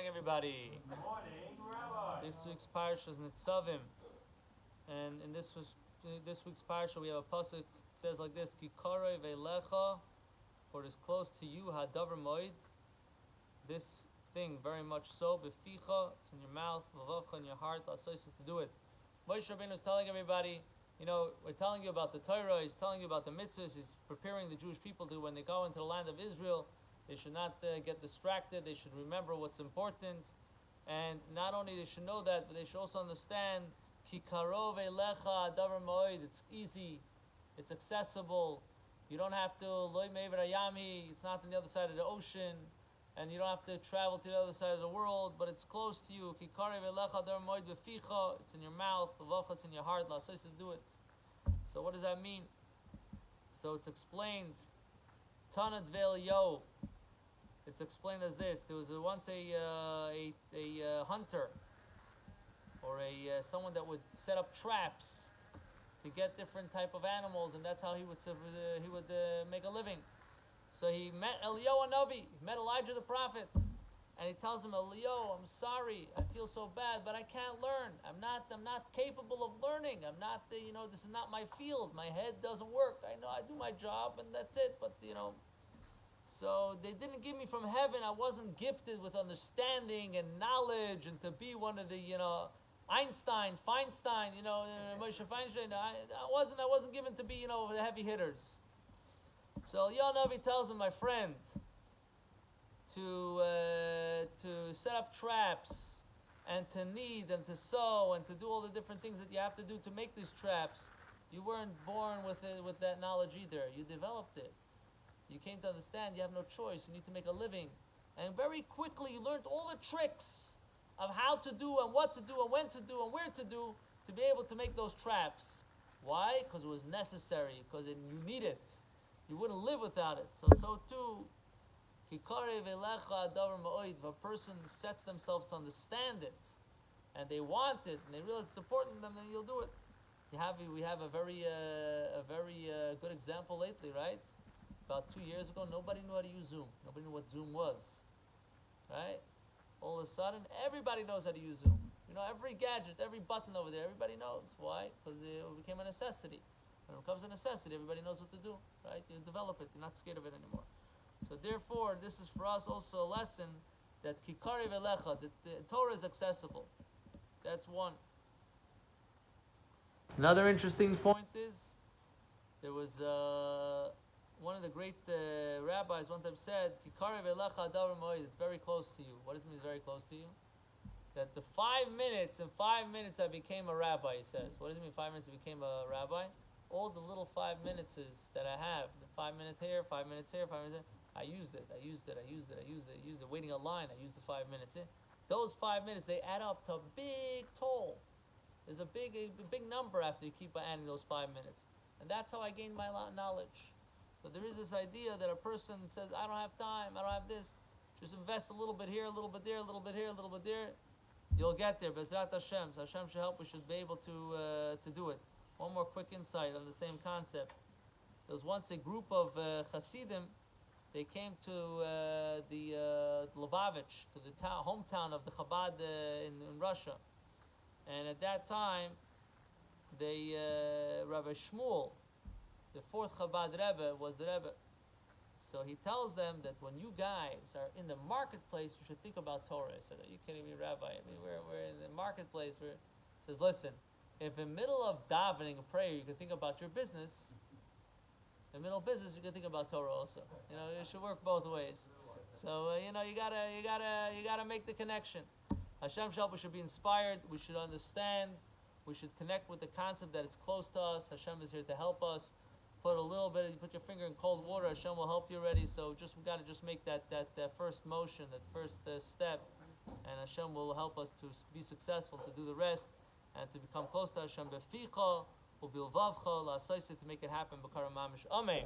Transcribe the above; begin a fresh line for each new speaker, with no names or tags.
morning, everybody.
Good morning, Rabbi.
This week's parsha is Nitzavim, and in this week's parsha we have a pasuk. It says like this: Ki karei ve'lecha, for it is close to you, hadavar moed. This thing very much so. Beficha, it's in your mouth. V'vacha, in your heart. La'asos, to do it. Moshe Rabbeinu is telling everybody, we're telling you about the Torah. He's telling you about the mitzvahs. He's preparing the Jewish people to, when they go into the land of Israel, they should not get distracted. They should remember what's important. And not only they should know that, but they should also understand, Ki karov elecha davar moed. It's easy. It's accessible. You don't have to, loy me'ever hayami. It's not on the other side of the ocean. And you don't have to travel to the other side of the world, but it's close to you. Ki karov elecha davar moed beficha. It's in your mouth. V'vacha, it's in your heart. La'asos, to do it. So what does that mean? So it's explained. Tanad ve'Eliyahu. It's explained as this: there was once a hunter, or someone that would set up traps to get different type of animals, and that's how he would make a living. So he met Eliyahu Hanavi, he met Elijah the prophet, and he tells him, Eliyahu, I'm sorry, I feel so bad, but I can't learn. I'm not capable of learning. I'm not, this is not my field. My head doesn't work. I know I do my job, and that's it. But so they didn't give me from heaven. I wasn't gifted with understanding and knowledge, and to be one of the, Einstein, Feinstein, Moshe Feinstein. I wasn't given to be, the heavy hitters. So Eliyahu Navi tells him, my friend, to set up traps and to knead and to sew and to do all the different things that you have to do to make these traps. You weren't born with that knowledge either. You developed it. You came to understand you have no choice. You need to make a living. And very quickly you learned all the tricks of how to do and what to do and when to do and where to do to be able to make those traps. Why? Because it was necessary. Because you need it. You wouldn't live without it. So too, if a person sets themselves to understand it and they want it and they realize it's important to them, then you'll do it. We have a very good example lately, right? About 2 years ago, nobody knew how to use Zoom. Nobody knew what Zoom was, right? All of a sudden, everybody knows how to use Zoom. Every gadget, every button over there, everybody knows. Why? Because it became a necessity. When it becomes a necessity, everybody knows what to do, right? You develop it. You're not scared of it anymore. So therefore, this is for us also a lesson that Kikari Velecha, that the Torah is accessible. That's one. Another interesting point is, there was one of the great rabbis one time said, Kikari Velecha davar moed, it's very close to you. What does it mean very close to you? That the 5 minutes, in 5 minutes I became a rabbi, he says. What does it mean 5 minutes I became a rabbi? All the little 5 minutes that I have, the 5 minutes here, 5 minutes here, 5 minutes there, I used it, waiting a line, I used the 5 minutes. Those 5 minutes, they add up to a big toll. There's a big number after you keep adding those 5 minutes. And that's how I gained my knowledge. So there is this idea that a person says, I don't have time, I don't have this. Just invest a little bit here, a little bit there, a little bit here, a little bit there. You'll get there. Bezrat Hashem. So Hashem should help. We should be able to do it. One more quick insight on the same concept. There was once a group of Hasidim. They came to the Lubavitch, to the hometown of the Chabad in Russia. And at that time, Rabbi Shmuel, the fourth Chabad Rebbe, was the Rebbe. So he tells them that when you guys are in the marketplace, you should think about Torah. I said, are you kidding me, Rabbi? I mean, we're in the marketplace. He says, listen, if in the middle of davening a prayer, you can think about your business, in the middle of business, you can think about Torah also. It should work both ways. So, you gotta make the connection. Hashem Shalom, we should be inspired. We should understand. We should connect with the concept that it's close to us. Hashem is here to help us. Put your finger in cold water. Hashem will help you already. So we got to make that first motion, that first step, and Hashem will help us to be successful, to do the rest, and to become close to Hashem. Beficha ubilvavcha la'asayse, to make it happen. B'karam mamish. Amen.